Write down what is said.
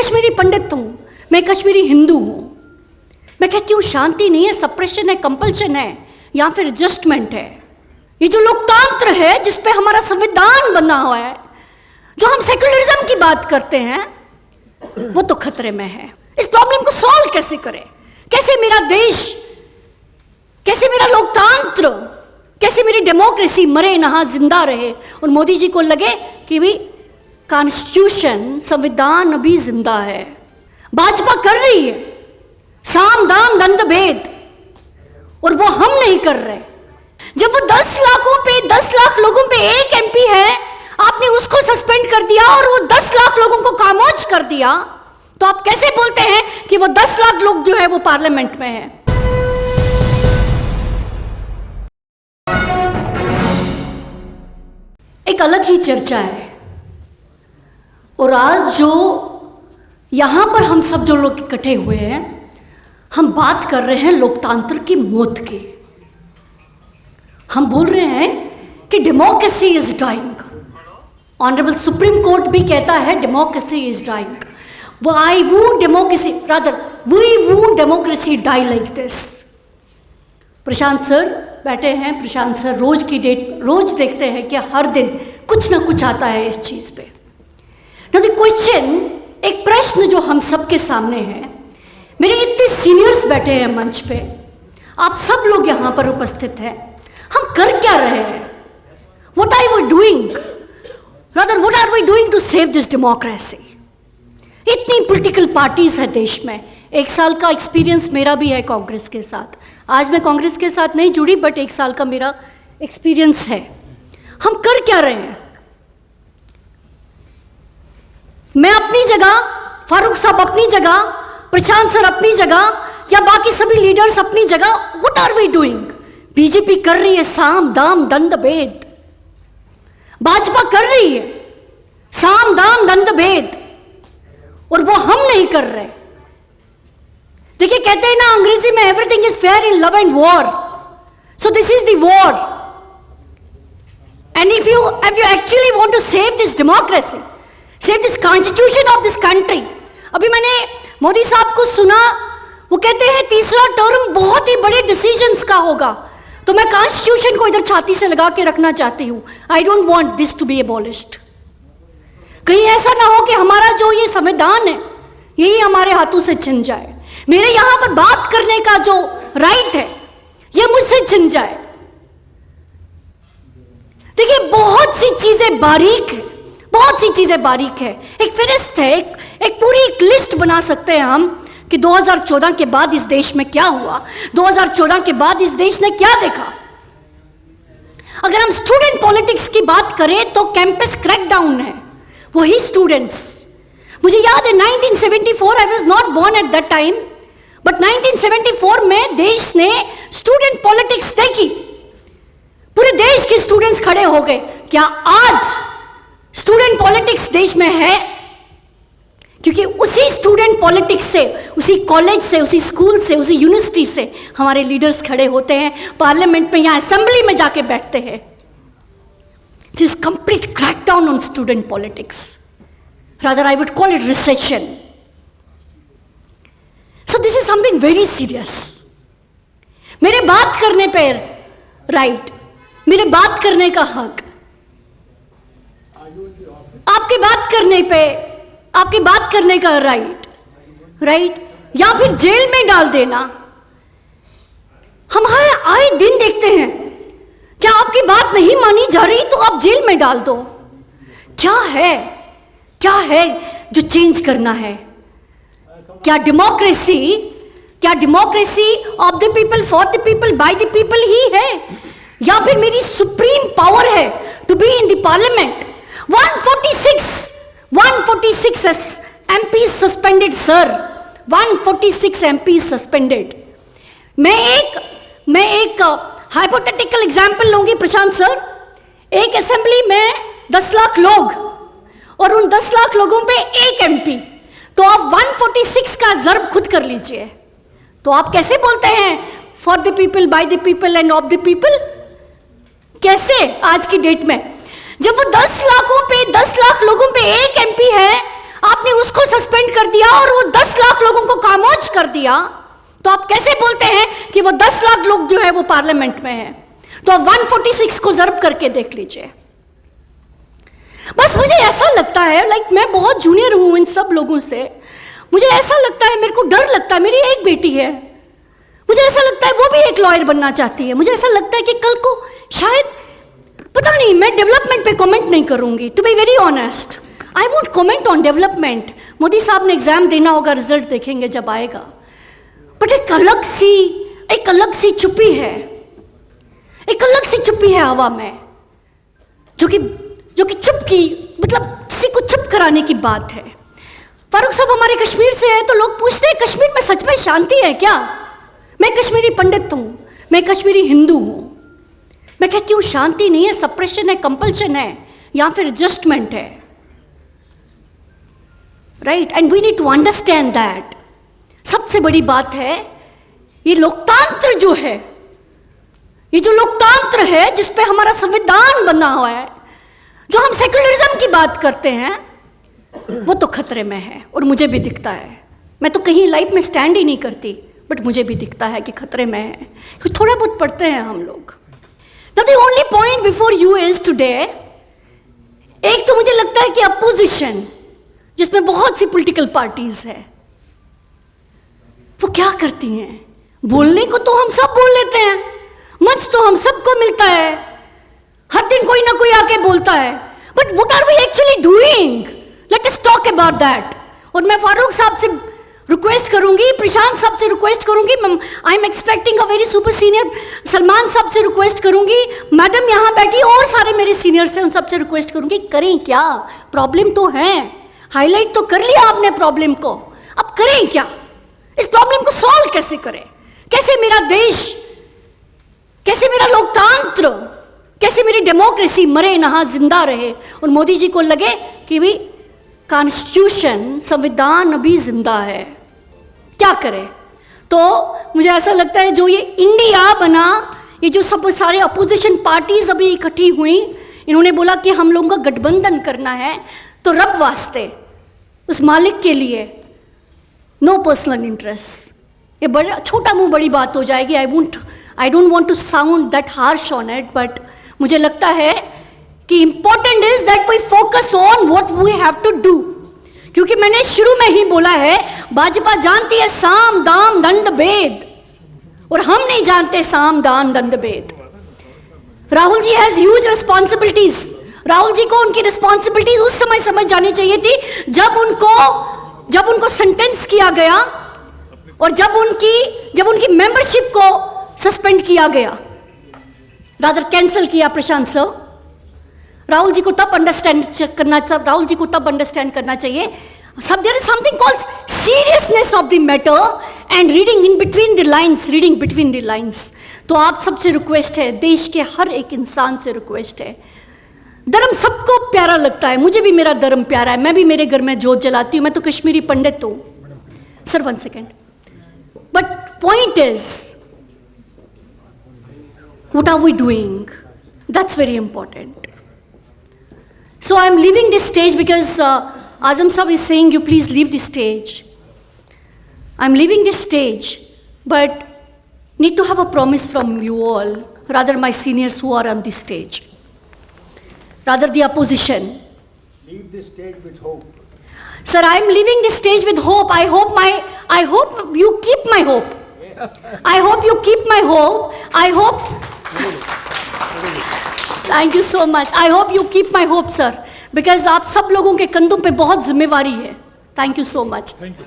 कश्मीरी पंडित हूं, मैं कश्मीरी हिंदू हूं। मैं कहती हूं शांति नहीं है, सप्रेशन है, कंपल्शन है या फिर एडजस्टमेंट है। ये जो लोकतंत्र है जिस पे हमारा संविधान बना हुआ है, जो हम सेक्युलरिज्म की बात करते हैं, वो तो खतरे में है। इस प्रॉब्लम को सॉल्व कैसे करें? कैसे मेरा देश, कैसे मेरा लोकतंत्र, कैसे मेरी डेमोक्रेसी मरे नहा जिंदा रहे और मोदी जी को लगे कि भी कॉन्स्टिट्यूशन, संविधान अभी जिंदा है। भाजपा कर रही है साम दाम दंड भेद और वो हम नहीं कर रहे। जब वो 10 लाख लोगों पे एक एमपी है, आपने उसको सस्पेंड कर दिया और वो 10 लाख लोगों को खामोश कर दिया, तो आप कैसे बोलते हैं कि वो 10 लाख लोग जो है वो पार्लियामेंट में है? एक अलग ही चर्चा है। और आज जो यहां पर हम सब जो लोग इकट्ठे हुए हैं, हम बात कर रहे हैं लोकतंत्र की मौत की। हम बोल रहे हैं कि democracy is dying. Honourable Supreme Court भी कहता है democracy is dying. Why would democracy, rather, we would democracy die like this? Prashant sir बैठे हैं। प्रशांत सर रोज देखते हैं कि हर दिन कुछ ना कुछ आता है इस चीज पे। Now the question, एक प्रश्न जो हम सबके सामने है, मेरे इतने सीनियर्स बैठे हैं मंच पे, आप सब लोग यहाँ पर उपस्थित हैं, हम कर क्या रहे हैं? What are we doing? Rather, what are we doing to save this democracy? इतनी पॉलिटिकल पार्टीज है देश में। 1 साल का एक्सपीरियंस मेरा भी है कांग्रेस के साथ। आज मैं कांग्रेस के साथ नहीं जुड़ी, बट 1 साल का मेरा एक्सपीरियंस है। हम कर क्या रहे हैं? मैं अपनी जगह, फारूक साहब अपनी जगह, प्रशांत सर अपनी जगह, या बाकी सभी लीडर्स अपनी जगह, what are we doing? BJP कर रही है साम दाम दंड भेद, भाजपा कर रही है साम दाम दंड भेद, और वो हम नहीं कर रहे। देखिए, कहते हैं ना अंग्रेजी में, everything is fair in love and war. So this is the war. And if you actually want to save this democracy, save this constitution of this country. अभी मैंने मोदी साहब को सुना, वो कहते हैं तीसरा टर्म बहुत ही बड़े डिसीजंस का होगा। तो मैं कॉन्स्टिट्यूशन को इधर छाती से लगा के रखना चाहती हूं। I don't want this to be abolished. कहीं ऐसा ना हो कि हमारा जो ये संविधान है, यही हमारे हाथों से छिन जाए। मेरे यहां पर बात करने का जो राइट है, ये मुझसे छिन जाए। देखिए, बहुत सी चीजें बारीक है, बहुत सी चीजें बारीक है। एक फहरिस्त है, एक पूरी एक लिस्ट बना सकते हैं हम कि 2014 के बाद इस देश में क्या हुआ, 2014 के बाद इस देश ने क्या देखा। अगर हम स्टूडेंट पॉलिटिक्स की बात करें तो कैंपस क्रैकडाउन है, वही स्टूडेंट्स। मुझे याद है 1974, I was not born at that time, but 1974 में देश ने स्टूडेंट पॉलिटिक्स देखी। पूरे देश के स्टूडेंट्स खड़े हो गए। क्या आज स्टूडेंट पॉलिटिक्स देश में है? क्योंकि उसी स्टूडेंट पॉलिटिक्स से, उसी कॉलेज से, उसी स्कूल से, उसी यूनिवर्सिटी से हमारे लीडर्स खड़े होते हैं, पार्लियामेंट में या असेंबली में जाके बैठते हैं। This is complete crackdown on student politics. Rather, I would call it recession. So this is something very serious. मेरे बात करने पे राइट, मेरे बात करने का हक, आपके बात करने पे, आपकी बात करने का राइट, या फिर जेल में डाल देना। हम आए दिन देखते हैं, क्या आपकी बात नहीं मानी जा रही तो आप जेल में डाल दो। क्या है जो चेंज करना है? क्या democracy of the people, for the people, by the people ही है, या फिर मेरी सुप्रीम पावर है to be in the parliament? 146 MP suspended sir, 146 MP suspended. मैं एक हाइपोथेटिकल एग्जाम्पल लूंगी प्रशांत सर। एक असेंबली में 10 लाख लोग और उन 10 लाख लोगों पे एक एमपी, तो आप 146 का ज़र्ब खुद कर लीजिए। तो आप कैसे बोलते हैं for the people, by the people end of the people? कैसे आज की डेट में, जब वो 10 लाख लोगों पे एक एमपी है, आपने उसको सस्पेंड कर दिया और वो 10 लाख लोगों को खामोश कर दिया, तो आप कैसे बोलते हैं कि वो 10 लाख लोग जो है वो पार्लियामेंट में है? तो आप 146 को जर्ब करके देख लीजिए। बस मुझे ऐसा लगता है, लाइक मैं बहुत जूनियर हूं इन सब लोगों से, मुझे ऐसा लगता है, मेरे को डर लगता है। मेरी एक बेटी है, मुझे ऐसा लगता है वो भी एक लॉयर बनना चाहती है। मुझे ऐसा लगता है कि कल को शायद, पता नहीं, मैं डेवलपमेंट पे कमेंट नहीं करूंगी, to be very honest. I won't comment on development. Modi साहब ने एग्जाम देना होगा, रिजल्ट देखेंगे जब आएगा। बट एक अलग सी चुप्पी है, एक अलग सी चुप्पी है हवा में, जो कि चुप की मतलब किसी को चुप कराने की बात है। फारूक साहब हमारे कश्मीर से हैं, तो लोग पूछते हैं कश्मीर में सच में शांति है क्या? मैं कश्मीरी पंडित हूं, मैं कश्मीरी हिंदू हूं, मैं कहती हूं शांति नहीं है, सप्रेशन है, कंपल्शन है, या फिर एडजस्टमेंट है। Right, and we need to understand that. सबसे बड़ी बात है ये लोकतंत्र जो है, ये जो लोकतंत्र है जिस पे हमारा संविधान बना हुआ है, जो हम सेक्युलरिज्म की बात करते हैं, वो तो खतरे में है। और मुझे भी दिखता है, मैं तो कहीं लाइफ में स्टैंड ही नहीं करती, बट मुझे भी दिखता है कि खतरे में है। थोड़ा बहुत पढ़ते हैं हम लोग। Now the only point before you is today, एक तो मुझे लगता है कि अपोजिशन जिसमें बहुत सी पॉलिटिकल पार्टीज है, वो क्या करती हैं? बोलने को तो हम सब बोल लेते हैं, मंच तो हम सबको मिलता है, हर दिन कोई ना कोई आके बोलता है, but what are we actually doing? Let us talk about that. और मैं फारूक साहब से रिक्वेस्ट करूंगी, प्रशांत साहब से रिक्वेस्ट करूंगी, I am expecting a very super senior, Salman साहब से रिक्वेस्ट करूंगी, मैडम यहाँ बैठी और सारे मेरे सीनियर्स हैं, उन सबसे रिक्वेस्ट करूंगी, करें क्या? प्रॉब्लम तो है, हाईलाइट तो कर लिया आपने प्रॉब्लम को, अब करें क्या? इस प्रॉब्लम को सॉल्व कैसे करें? कैसे मेरा देश, कैसे मेरा लोकतंत्र, कैसे मेरी डेमोक्रेसी मरे नहा जिंदा रहे और मोदी जी को लगे कि भी कॉन्स्टिट्यूशन, संविधान अभी जिंदा है? क्या करें? तो मुझे ऐसा लगता है जो ये इंडिया बना, ये जो सब सारे अपोजिशन पार्टीज अभी इकट्ठी हुई, इन्होंने बोला कि हम लोगों का गठबंधन करना है, तो रब वास्ते उस मालिक के लिए नो पर्सनल इंटरेस्ट। ये बड़ा छोटा मुंह बड़ी बात हो जाएगी, I don't want to sound that harsh on it, but मुझे लगता है कि important is that we focus on what we have to do. क्योंकि मैंने शुरू में ही बोला है, भाजपा जानती है साम दाम दंड भेद, और हम नहीं जानते साम दाम दंड भेद। Rahul ji has huge responsibilities. Rahul ji को उनकी रिस्पॉन्सिबिलिटीज उस समय समझ जानी चाहिए थी जब उनको सेंटेंस किया गया और जब उनकी मेंबरशिप को सस्पेंड किया गया, रादर कैंसिल किया प्रशांत सर। राहुल जी को तब अंडरस्टैंड करना चाहिए। There is something called seriousness of the matter and reading in between the lines. तो आप सबसे रिक्वेस्ट है, देश के हर एक इंसान से रिक्वेस्ट है, धर्म सबको प्यारा लगता है, मुझे भी मेरा धर्म प्यारा है, मैं भी मेरे घर में जोत जलाती हूँ, मैं तो कश्मीरी पंडित हूँ। Sir 1 second, but point is what are we doing? That's very important. So I'm leaving this stage because Azam Sahab is saying you please leave this stage. I'm leaving this stage, but need to have a promise from you all, rather my seniors who are on this stage, rather the opposition. Leave this stage with hope. Sir, I'm leaving this stage with hope. I hope you keep my hope. I hope you keep my hope. I hope. Thank you so much. I hope you keep my hope, sir, because आप सब लोगों के कंधों पे बहुत जिम्मेवारी है. Thank you so much.